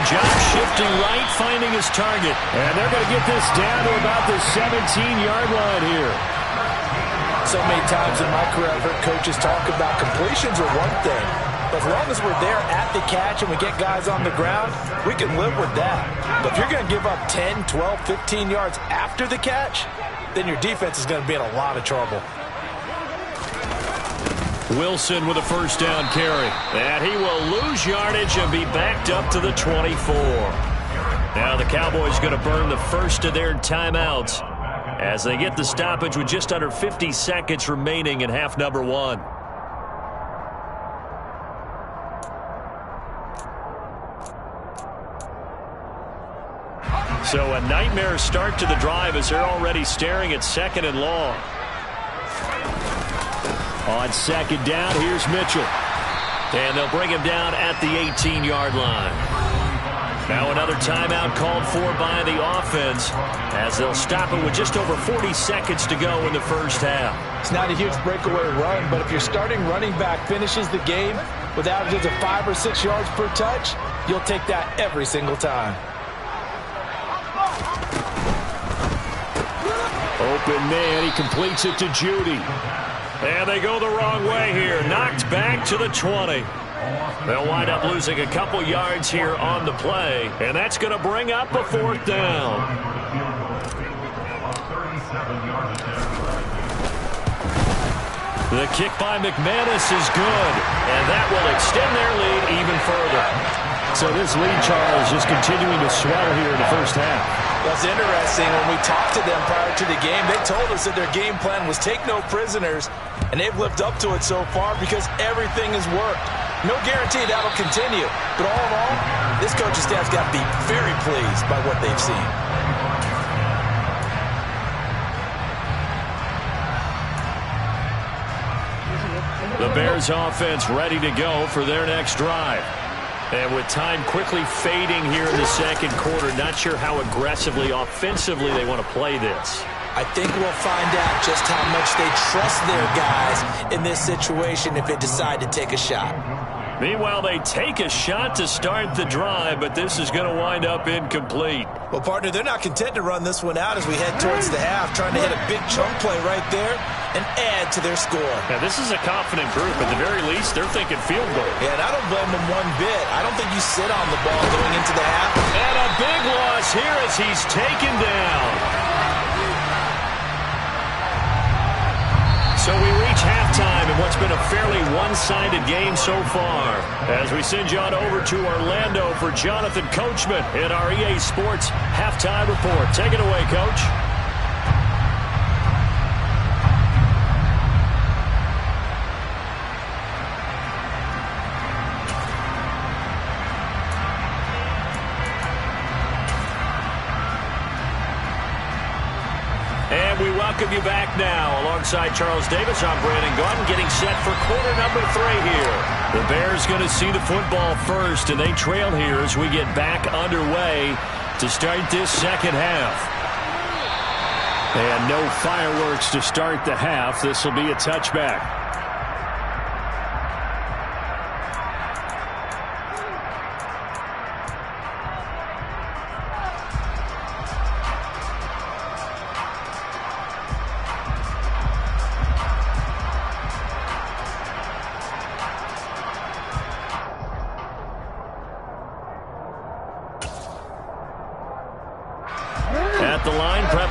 job shifting right, finding his target. And they're going to get this down to about the 17-yard line here. So many times in my career I've heard coaches talk about completions are one thing. But as long as we're there at the catch and we get guys on the ground, we can live with that. But if you're going to give up 10, 12, 15 yards after the catch, then your defense is going to be in a lot of trouble. Wilson with a first down carry. And he will lose yardage and be backed up to the 24. Now the Cowboys going to burn the first of their timeouts as they get the stoppage with just under 50 seconds remaining in half number one. So a nightmare start to the drive as they're already staring at second and long. On second down, here's Mitchell. And they'll bring him down at the 18-yard line. Now another timeout called for by the offense as they'll stop it with just over 40 seconds to go in the first half. It's not a huge breakaway run, but if your starting running back finishes the game with averages of 5 or 6 yards per touch, you'll take that every single time. Open man, he completes it to Judy. And they go the wrong way here. Knocked back to the 20. They'll wind up losing a couple yards here on the play. And that's going to bring up a fourth down. The kick by McManus is good. And that will extend their lead even further. So this lead, Charles, just continuing to swell here in the first half. That's interesting. When we talked to them prior to the game, they told us that their game plan was take no prisoners, and they've lived up to it so far because everything has worked. No guarantee that'll continue, but all in all, this coaching staff's got to be very pleased by what they've seen. The Bears offense ready to go for their next drive. And with time quickly fading here in the second quarter, not sure how aggressively, offensively they want to play this. I think we'll find out just how much they trust their guys in this situation if they decide to take a shot. Meanwhile, they take a shot to start the drive, but this is going to wind up incomplete. Well, partner, they're not content to run this one out as we head towards the half, trying to hit a big chunk play right there and add to their score. Now, this is a confident group. At the very least, they're thinking field goal. Yeah, and I don't blame them one bit. I don't think you sit on the ball going into the half. And a big loss here as he's taken down. So we reach halftime in what's been a fairly one-sided game so far. As we send you on over to Orlando for Jonathan Coachman in our EA Sports Halftime Report. Take it away, Coach. We welcome you back now. Alongside Charles Davis, I'm Brandon Gaudin, getting set for quarter number 3 here. The Bears going to see the football first, and they trail here as we get back underway to start this second half. And no fireworks to start the half. This will be a touchback.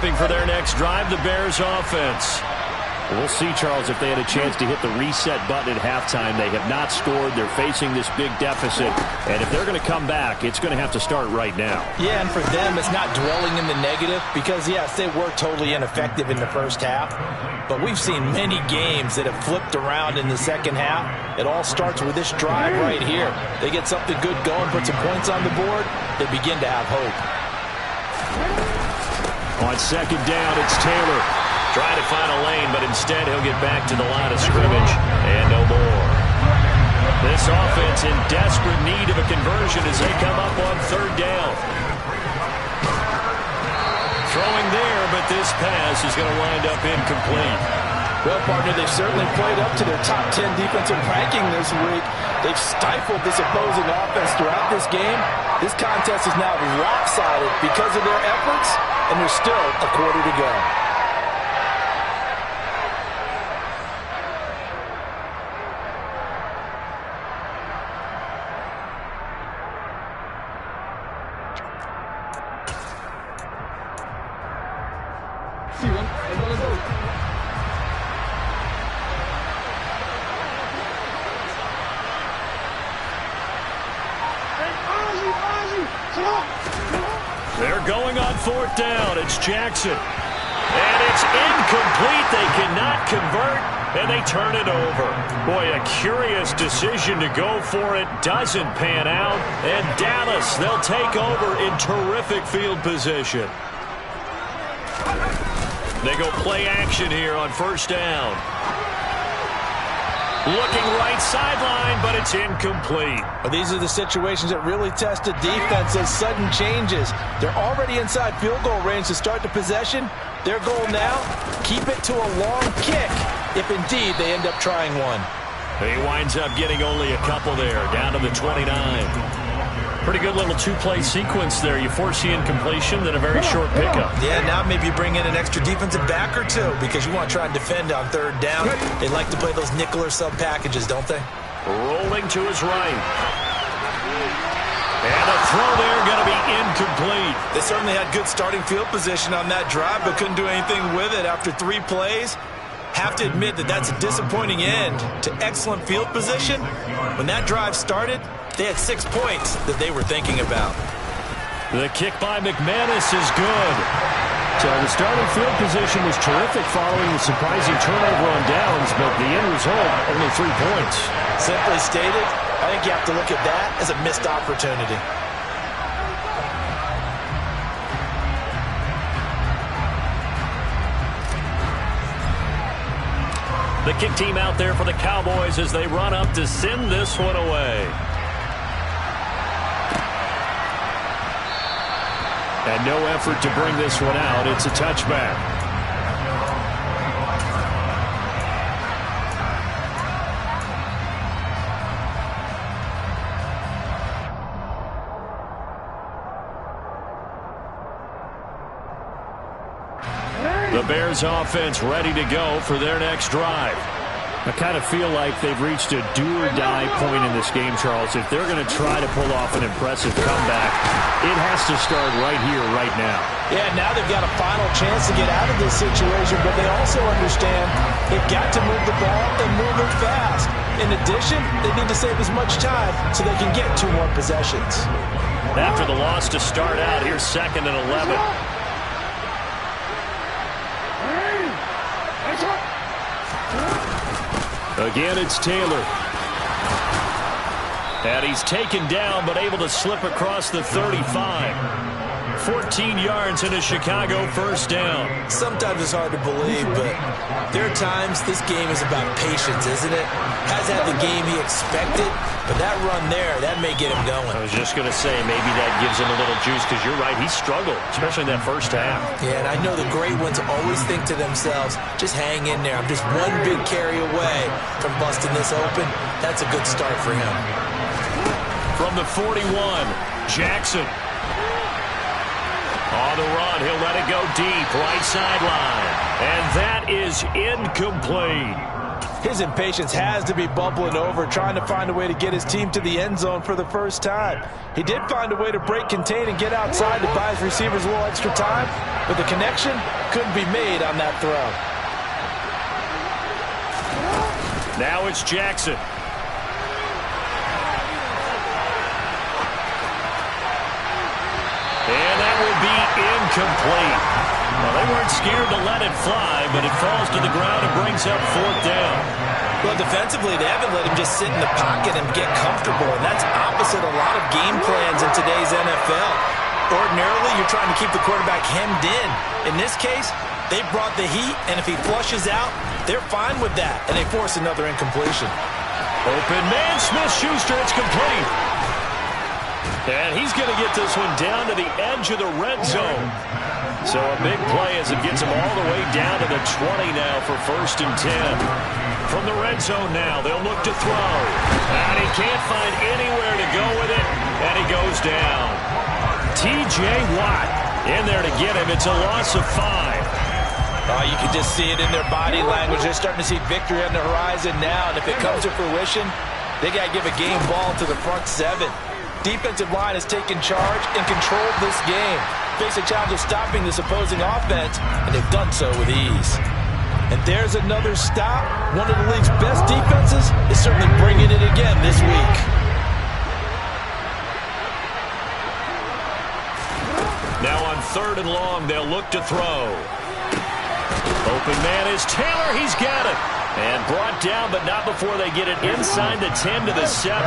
For their next drive, the Bears offense. We'll see, Charles, if they had a chance to hit the reset button at halftime. They have not scored. They're facing this big deficit. And if they're going to come back, it's going to have to start right now. Yeah, and for them, it's not dwelling in the negative because, yes, they were totally ineffective in the first half. But we've seen many games that have flipped around in the second half. It all starts with this drive right here. They get something good going, put some points on the board, they begin to have hope. On second down, it's Taylor. Trying to find a lane, but instead he'll get back to the line of scrimmage. And no more. This offense in desperate need of a conversion as they come up on third down. Throwing there, but this pass is going to wind up incomplete. Well, partner, they've certainly played up to their top 10 defensive ranking this week. They've stifled this opposing offense throughout this game. This contest is now lopsided because of their efforts, and there's still a quarter to go. They're going on fourth down. It's Jackson. And it's incomplete. They cannot convert, and they turn it over. Boy, a curious decision to go for it. Doesn't pan out. And Dallas, they'll take over in terrific field position. They go play action here on first down. Looking right sideline, but it's incomplete. Well, these are the situations that really test a defense. Those sudden changes. They're already inside field goal range to start the possession. Their goal now, keep it to a long kick, if indeed they end up trying one. He winds up getting only a couple there, down to the 29. Pretty good little two-play sequence there. You force the incompletion, then a very short pickup. Yeah, now maybe you bring in an extra defensive back or two because you want to try and defend on third down. They like to play those nickel or sub packages, don't they? Rolling to his right. And a throw there going to be incomplete. They certainly had good starting field position on that drive, but couldn't do anything with it after 3 plays. Have to admit that that's a disappointing end to excellent field position. When that drive started, they had 6 points that they were thinking about. The kick by McManus is good. So the starting field position was terrific following the surprising turnover on downs, but the end result, only 3 points. Simply stated, I think you have to look at that as a missed opportunity. The kick team out there for the Cowboys as they run up to send this one away. And no effort to bring this one out. It's a touchback. The Bears offense ready to go for their next drive. I kind of feel like they've reached a do-or-die point in this game, Charles. If they're going to try to pull off an impressive comeback, it has to start right here, right now. Yeah, now they've got a final chance to get out of this situation, but they also understand they've got to move the ball and move it fast. In addition, they need to save as much time so they can get 2 more possessions. After the loss to start out, here's 2nd and 11. Again, it's Taylor. And he's taken down, but able to slip across the 35. 14 yards in a Chicago first down. Sometimes it's hard to believe, but there are times this game is about patience, isn't it? Has had the game he expected, but that run there, that may get him going. I was just going to say, maybe that gives him a little juice, because you're right, he struggled, especially in that first half. Yeah, and I know the great ones always think to themselves, just hang in there. I'm just one big carry away from busting this open. That's a good start for him. From the 41, Jackson. On the run, he'll let it go deep, right sideline. And that is incomplete. His impatience has to be bubbling over, trying to find a way to get his team to the end zone for the first time. He did find a way to break contain and get outside to buy his receivers a little extra time, but the connection couldn't be made on that throw. Now it's Jackson. And that will be incomplete. Well, they weren't scared to let it fly, but it falls to the ground and brings up 4th down. Well, defensively, they haven't let him just sit in the pocket and get comfortable, and that's opposite a lot of game plans in today's NFL. Ordinarily, you're trying to keep the quarterback hemmed in. In this case, they brought the heat, and if he flushes out, they're fine with that, and they force another incompletion. Open man, Smith-Schuster, it's complete. And he's going to get this one down to the edge of the red zone. So a big play as it gets him all the way down to the 20 now for 1st and 10. From the red zone now, they'll look to throw. And he can't find anywhere to go with it, and he goes down. T.J. Watt in there to get him. It's a loss of 5. You can just see it in their body language. They're starting to see victory on the horizon now, and if it comes to fruition, they got to give a game ball to the front 7. Defensive line has taken charge and controlled this game. Face a challenge of stopping this opposing offense, and they've done so with ease. And there's another stop. One of the league's best defenses is certainly bringing it again this week. Now on 3rd and long, they'll look to throw. Open man is Taylor. He's got it. And brought down, but not before they get it inside the 10 to the 7.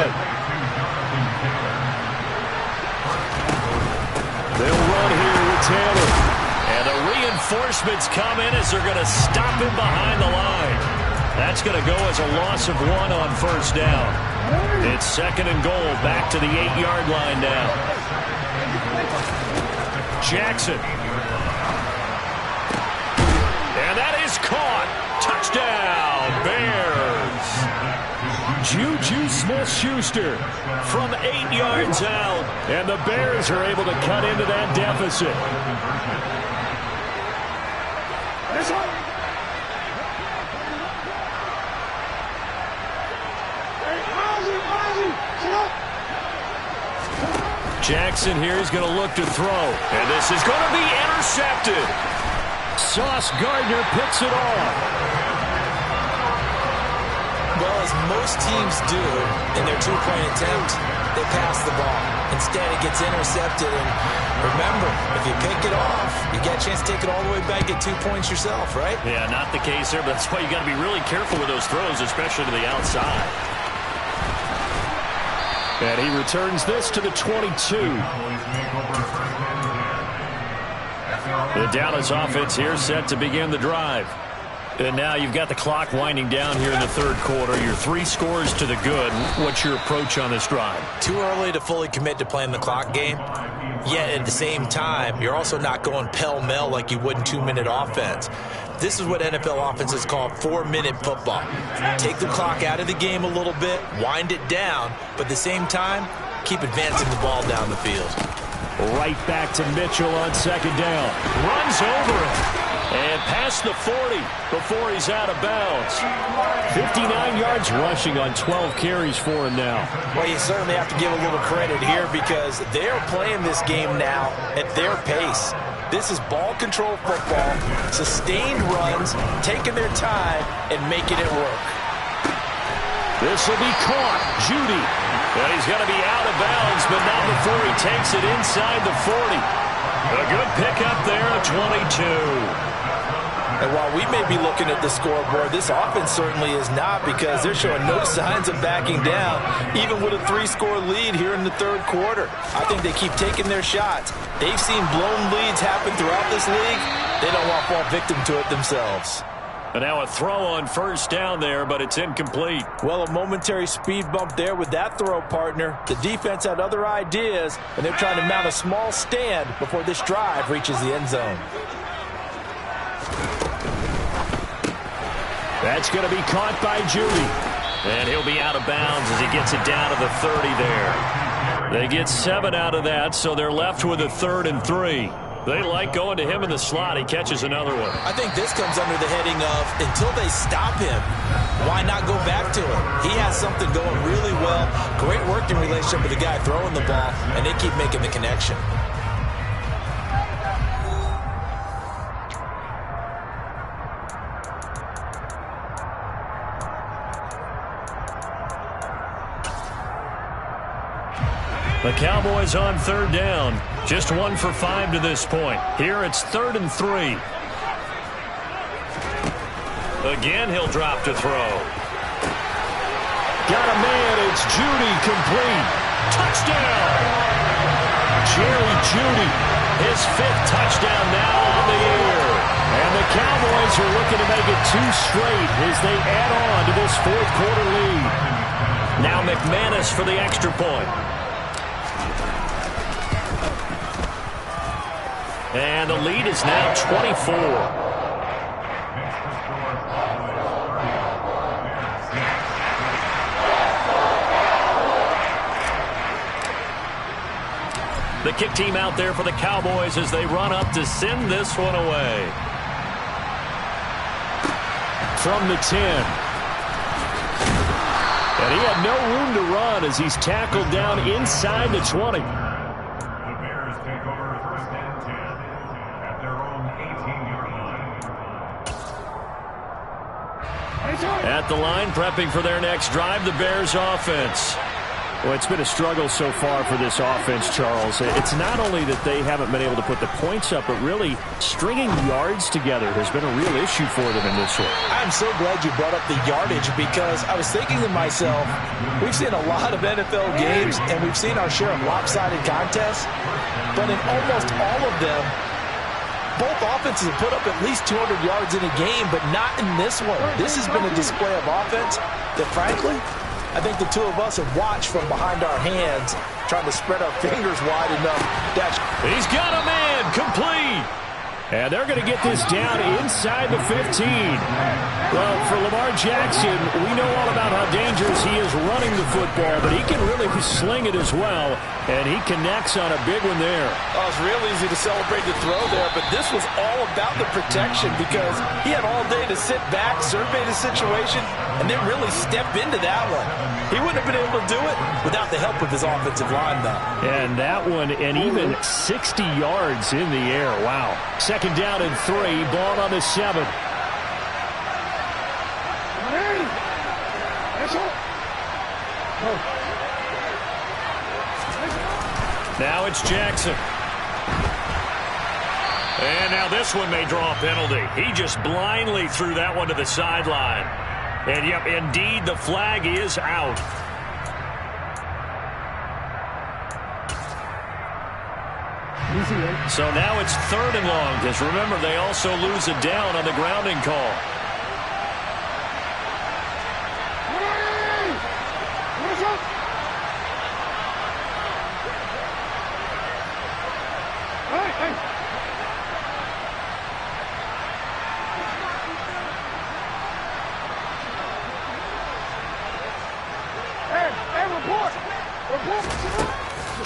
They'll run here with Taylor. And the reinforcements come in as they're going to stop him behind the line. That's going to go as a loss of 1 on 1st down. It's 2nd and goal, back to the 8-yard line now. Jackson. And that is caught. Touchdown, Bears. Juju Smith-Schuster from 8 yards out. And the Bears are able to cut into that deficit. Jackson here is going to look to throw. And this is going to be intercepted. Sauce Gardner picks it off. Well, as most teams do in their two-point attempt, they pass the ball. Instead, it gets intercepted. And remember, if you pick it off, you get a chance to take it all the way back, get 2 points yourself, right? Yeah, not the case there, but that's why you got to be really careful with those throws, especially to the outside. And he returns this to the 22. The Dallas offense here set to begin the drive. And now you've got the clock winding down here in the 3rd quarter. Your 3 scores to the good. What's your approach on this drive? Too early to fully commit to playing the clock game. Yet at the same time, you're also not going pell-mell like you would in 2-minute offense. This is what NFL offenses call 4-minute football. Take the clock out of the game a little bit, wind it down, but at the same time, keep advancing the ball down the field. Right back to Mitchell on 2nd down. Runs over him. And past the 40 before he's out of bounds. 59 yards rushing on 12 carries for him now. Well, you certainly have to give a little credit here because they're playing this game now at their pace. This is ball control football, sustained runs, taking their time, and making it work. This will be caught. Judy. And he's going to be out of bounds, but not before he takes it inside the 40. A good pickup there, a 22. And while we may be looking at the scoreboard, this offense certainly is not because they're showing no signs of backing down, even with a 3-score lead here in the 3rd quarter. I think they keep taking their shots. They've seen blown leads happen throughout this league. They don't want to fall victim to it themselves. And now a throw on 1st down there, but it's incomplete. Well, a momentary speed bump there with that throw, partner. The defense had other ideas, and they're trying to mount a small stand before this drive reaches the end zone. That's going to be caught by Judy. And he'll be out of bounds as he gets it down to the 30 there. They get 7 out of that, so they're left with a 3rd and 3. They like going to him in the slot. He catches another one. I think this comes under the heading of until they stop him, why not go back to him? He has something going really well. Great working relationship with the guy throwing the ball, and they keep making the connection. The Cowboys on 3rd down. Just 1 for 5 to this point. Here it's 3rd and 3. Again, he'll drop to throw. Got a man. It's Judy, complete. Touchdown! Jerry Judy, his 5th touchdown now on the year. And the Cowboys are looking to make it 2 straight as they add on to this 4th quarter lead. Now McManus for the extra point. And the lead is now 24. The kick team out there for the Cowboys as they run up to send this one away. From the 10. And he had no room to run as he's tackled down inside the 20. The Bears take over 1st and 10 at their own 18-yard line. At the line, prepping for their next drive, the Bears offense. Well, it's been a struggle so far for this offense, Charles. It's not only that they haven't been able to put the points up, but really stringing yards together has been a real issue for them in this one. I'm so glad you brought up the yardage because I was thinking to myself, we've seen a lot of NFL games and we've seen our share of lopsided contests, but in almost all of them, both offenses have put up at least 200 yards in a game, but not in this one. This has been a display of offense that, frankly, I think the two of us have watched from behind our hands, trying to spread our fingers wide enough. He's got a man, complete. And they're going to get this down inside the 15. Well, for Lamar Jackson, we know all about how dangerous he is running the football, but he can really sling it as well, and he connects on a big one there. Oh, it's real easy to celebrate the throw there, but this was all about the protection because he had all day to sit back, survey the situation, and then really step into that one. He wouldn't have been able to do it without the help of his offensive line, though. And that one, and even 60 yards in the air. Wow. Second down and 3, ball on the 7. Now it's Jackson. And now this one may draw a penalty. He just blindly threw that one to the sideline. And, yep, indeed, the flag is out. So now it's 3rd and long, because remember, they also lose it down on the grounding call.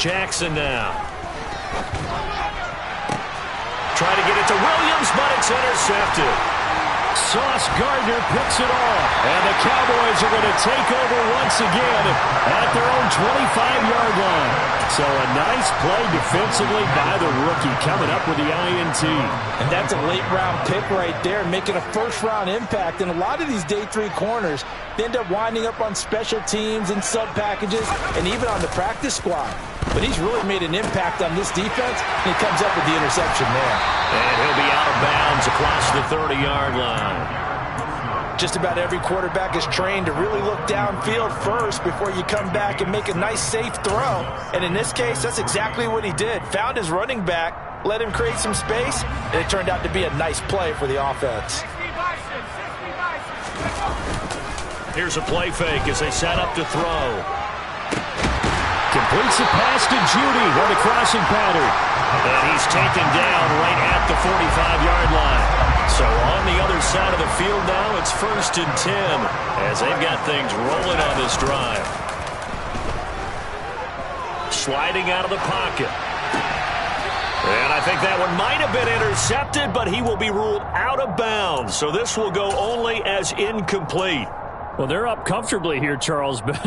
Jackson now. Trying to get it to Williams, but it's intercepted. Sauce Gardner picks it off. And the Cowboys are going to take over once again at their own 25-yard line. So a nice play defensively by the rookie coming up with the INT. And that's a late-round pick right there, making a first-round impact. And a lot of these day 3 corners, they end up winding up on special teams and sub-packages and even on the practice squad. But he's really made an impact on this defense, and he comes up with the interception there. And he'll be out of bounds across the 30-yard line. Just about every quarterback is trained to really look downfield first before you come back and make a nice, safe throw. And in this case, that's exactly what he did. Found his running back, let him create some space, and it turned out to be a nice play for the offense. Here's a play fake as they set up to throw. Completes the pass to Judy on the crossing pattern. And he's taken down right at the 45-yard line. So on the other side of the field now, it's 1st and 10 as they've got things rolling on this drive. Sliding out of the pocket. And I think that one might have been intercepted, but he will be ruled out of bounds. So this will go only as incomplete. Well, they're up comfortably here, Charles, but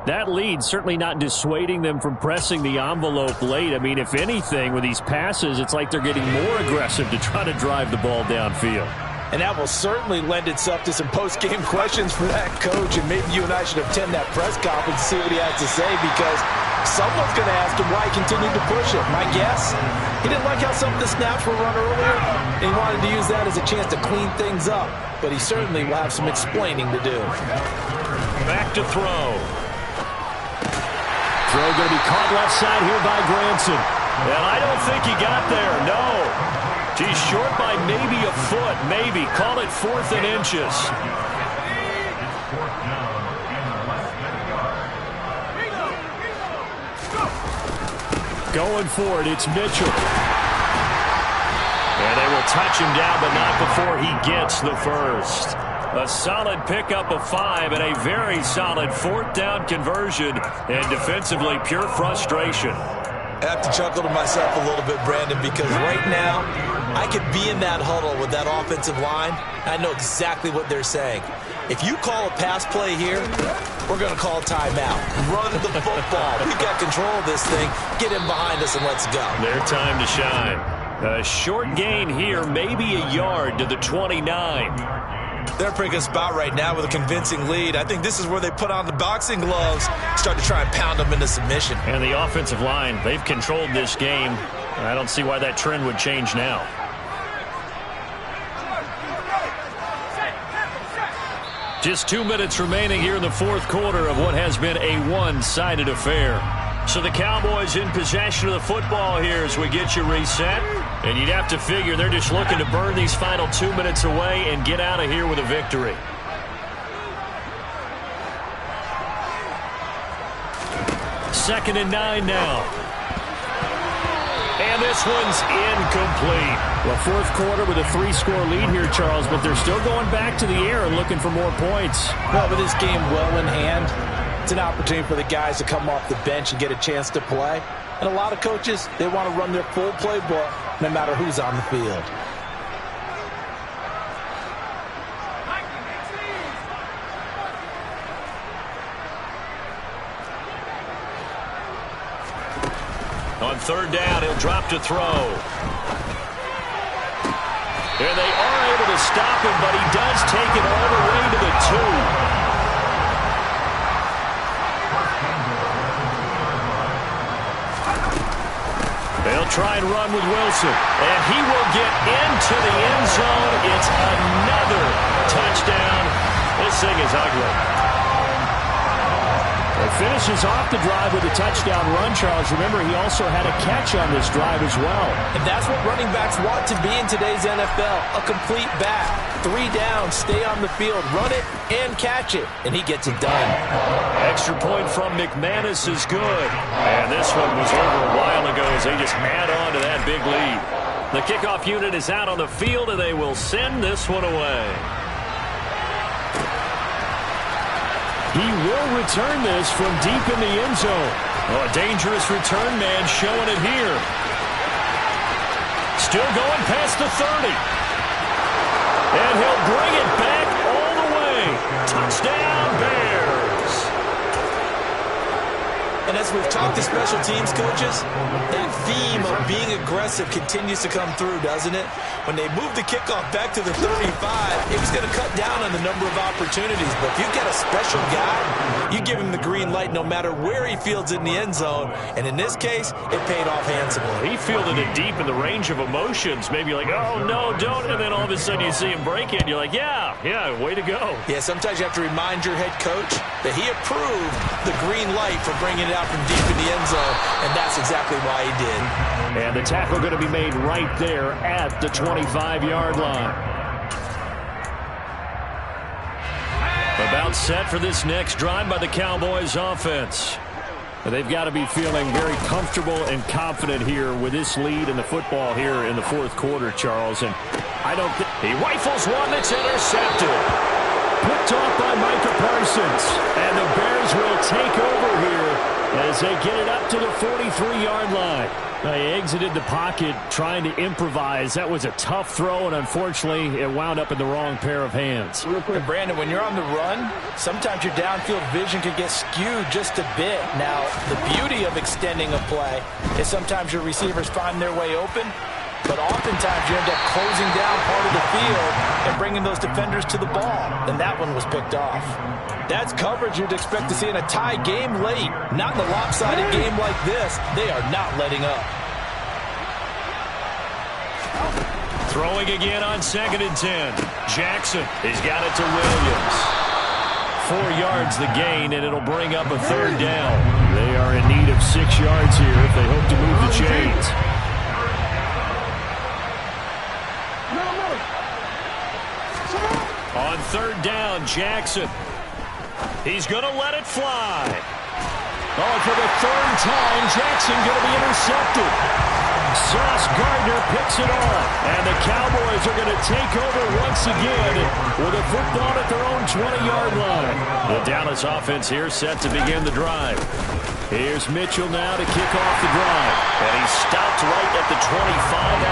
that lead certainly not dissuading them from pressing the envelope late. I mean, if anything, with these passes, it's like they're getting more aggressive to try to drive the ball downfield. And that will certainly lend itself to some post-game questions for that coach, and maybe you and I should attend that press conference to see what he has to say, because someone's going to ask him why he continued to push it. My guess, he didn't like how some of the snaps were run earlier, and he wanted to use that as a chance to clean things up. But he certainly will have some explaining to do. Back to throw. Throw going to be caught left side here by Granson. And I don't think he got there, no. He's short by maybe a foot, maybe. Call it 4th and inches. Going for it, it's Mitchell. They'll touch him down, but not before he gets the first. A solid pickup of 5 and a very solid 4th down conversion, and defensively pure frustration. I have to chuckle to myself a little bit, Brandon, because right now I could be in that huddle with that offensive line. I know exactly what they're saying. If you call a pass play here, we're going to call a timeout. Run the football. We've got control of this thing. Get him behind us and let's go. Their time to shine. A short gain here, maybe a yard to the 29. They're a pretty good spot right now with a convincing lead. I think this is where they put on the boxing gloves, start to try and pound them into submission. And the offensive line, they've controlled this game. I don't see why that trend would change now. Just 2 minutes remaining here in the 4th quarter of what has been a one-sided affair. So the Cowboys in possession of the football here as we get you reset. And you'd have to figure they're just looking to burn these final 2 minutes away and get out of here with a victory. Second and 9 now. And this one's incomplete. Well, 4th quarter with a 3-score lead here, Charles, but they're still going back to the air and looking for more points. Well, with this game well in hand, it's an opportunity for the guys to come off the bench and get a chance to play. And a lot of coaches, they want to run their full playbook no matter who's on the field. On 3rd down, he'll drop to throw. And they are able to stop him, but he does take it all the way to the 2. They'll try and run with Wilson, and he will get into the end zone. It's another touchdown. This thing is ugly. It finishes off the drive with a touchdown run, Charles. Remember, he also had a catch on this drive as well. And that's what running backs want to be in today's NFL, a complete back. 3 downs, stay on the field, run it, and catch it. And he gets it done. Extra point from McManus is good. And this one was over a while ago as they just add on to that big lead. The kickoff unit is out on the field, and they will send this one away. He will return this from deep in the end zone. Oh, a dangerous return man showing it here. Still going past the 30. And he'll bring it back all the way. Touchdown, Bears. And as we've talked to special teams coaches, that theme of being aggressive continues to come through, doesn't it? When they move the kickoff back to the 35, it was going to cut down on the number of opportunities. But if you've got a special guy, you give him the green light no matter where he fields in the end zone. And in this case, it paid off handsomely. He fielded it deep in the range of emotions. Maybe like, oh, no, don't. And then all of a sudden you see him break it. And you're like, yeah, way to go. Yeah, sometimes you have to remind your head coach that he approved the green light for bringing it out from deep in the end zone. And that's exactly why he did. And the tackle going to be made right there at the 25-yard line. About set for this next drive by the Cowboys offense. They've got to be feeling very comfortable and confident here with this lead in the football here in the 4th quarter, Charles. And I don't think he rifles one that's intercepted. Picked off by Micah Parsons. And the Bears will take over here as they get it up to the 43-yard line. They exited the pocket trying to improvise. That was a tough throw, and unfortunately, it wound up in the wrong pair of hands. And Brandon, when you're on the run, sometimes your downfield vision can get skewed just a bit. Now, the beauty of extending a play is sometimes your receivers find their way open, but oftentimes you end up closing down part of the field and bringing those defenders to the ball. And that one was picked off. That's coverage you'd expect to see in a tie game late. Not in a lopsided game like this. They are not letting up. Throwing again on 2nd and 10. Jackson, he's got it to Williams. 4 yards the gain, and it'll bring up a 3rd down. They are in need of 6 yards here if they hope to move the chains. On 3rd down, Jackson. He's going to let it fly. Oh, for the 3rd time, Jackson going to be intercepted. Sauce Gardner picks it off. And the Cowboys are going to take over once again with a football at their own 20-yard line. The Dallas offense here set to begin the drive. Here's Mitchell now to kick off the drive. And he's stopped right at the 25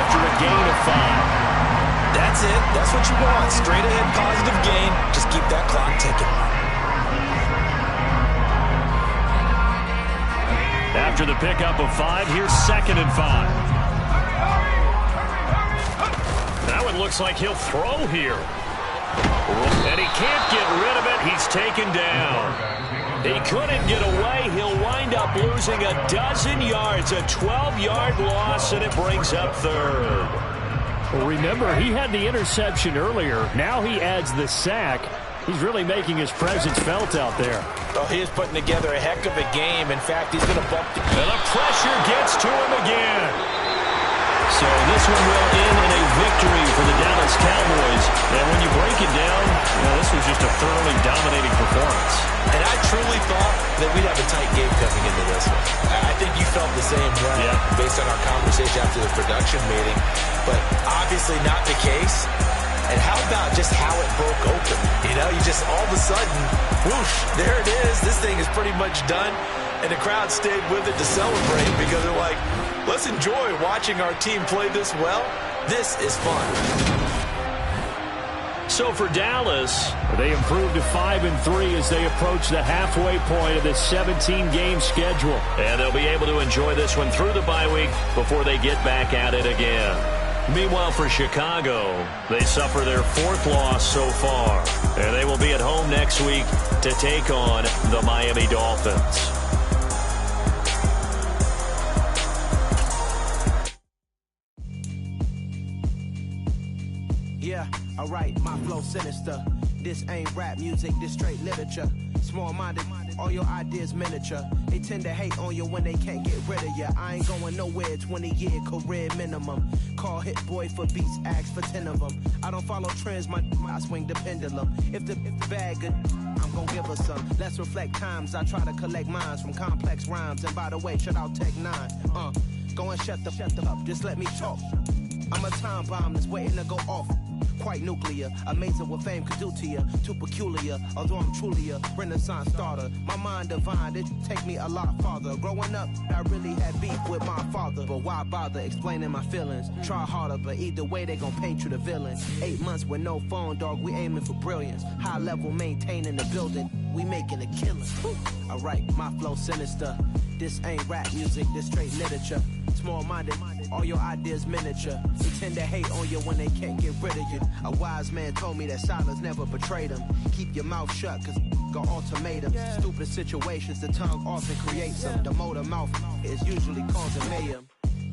after a gain of 5. That's it. That's what you want. Straight ahead positive gain. Just keep that clock ticking. After the pickup of 5, here's 2nd and 5. That one looks like he'll throw here. And he can't get rid of it. He's taken down. He couldn't get away. He'll wind up losing a dozen yards, a 12-yard loss, and it brings up 3rd. Well, remember, he had the interception earlier. Now he adds the sack. He's really making his presence felt out there. Oh, he is putting together a heck of a game. In fact, he's going to bump the... And the pressure gets to him again. So this one will end in a victory for the Dallas Cowboys. And when you break it down, this was just a thoroughly dominating performance. And I truly thought that we'd have a tight game coming into this one. I think you felt the same way based on our conversation after the production meeting. But obviously not the case. And how about just how it broke open? You know, you just all of a sudden, whoosh, there it is. This thing is pretty much done. And the crowd stayed with it to celebrate because they're like, let's enjoy watching our team play this well. This is fun. So for Dallas, they improved to 5-3 as they approach the halfway point of this 17-game schedule. And they'll be able to enjoy this one through the bye week before they get back at it again. Meanwhile, for Chicago, they suffer their 4th loss so far. And they will be at home next week to take on the Miami Dolphins. Yeah, alright, my flow sinister. This ain't rap music, this straight literature. Small-minded, all your ideas miniature. They tend to hate on you when they can't get rid of you. I ain't going nowhere, 20-year career minimum. Call hit boy for beats, ask for 10 of them. I don't follow trends, I swing the pendulum. If the bag good, I'm gonna give her some. Let's reflect times, I try to collect minds from complex rhymes. And by the way, shut out Tech 9. Go and shut the up, just let me talk. I'm a time bomb that's waiting to go off. Quite nuclear, amazing what fame could do to you. Too peculiar, although I'm truly a renaissance starter. My mind divine, it take me a lot farther. Growing up, I really had beef with my father. But why bother explaining my feelings? Try harder, but either way they gon' paint you the villain. 8 months with no phone, dog, we aiming for brilliance. High level maintaining the building, we making a killing. Alright, my flow sinister. This ain't rap music, this straight literature. Small-minded, all your ideas miniature. They tend to hate on you when they can't get rid of you. A wise man told me that silence never betrayed him. Keep your mouth shut, cause got ultimatums. Stupid situations, the tongue often creates them. The motor mouth is usually causing mayhem.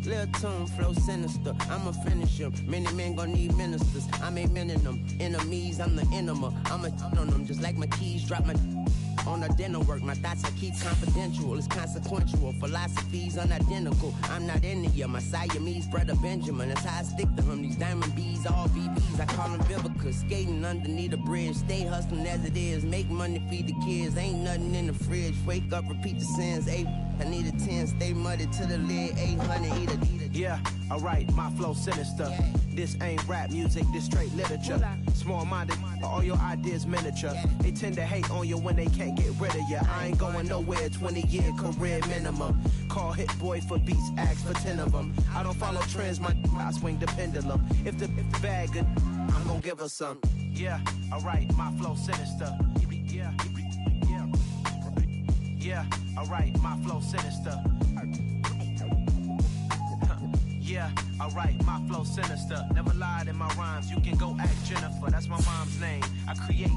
Lil' tune, flow sinister, I'ma finish him. Many men gon' need ministers, I'm aiming them. Enemies, I'm the enema, I'ma on them. Just like my keys, drop my on the dinner work. My thoughts I keep confidential, it's consequential. Philosophies unidentical, I'm not into you. My Siamese brother Benjamin, that's how I stick to him. These diamond bees, all BBs, I call them Vivica. Skating underneath the bridge, stay hustling as it is. Make money, feed the kids, ain't nothing in the fridge. Wake up, repeat the sins, I need a 10, stay muddy to the lid, 800, eat it. Yeah, alright, my flow sinister. This ain't rap music, this straight literature. Small-minded, all your ideas miniature. They tend to hate on you when they can't get rid of you. I ain't going nowhere, 20-year career minimum. Call hit boy for beats, ask for 10 of them. I don't follow trends, I swing the pendulum. If the bag good, I'm gonna give her some. Yeah, alright, my flow sinister. Yeah, alright, my flow sinister. Yeah, alright, my flow sinister. Never lied in my rhymes, you can go ask Jennifer, that's my mom's name. I create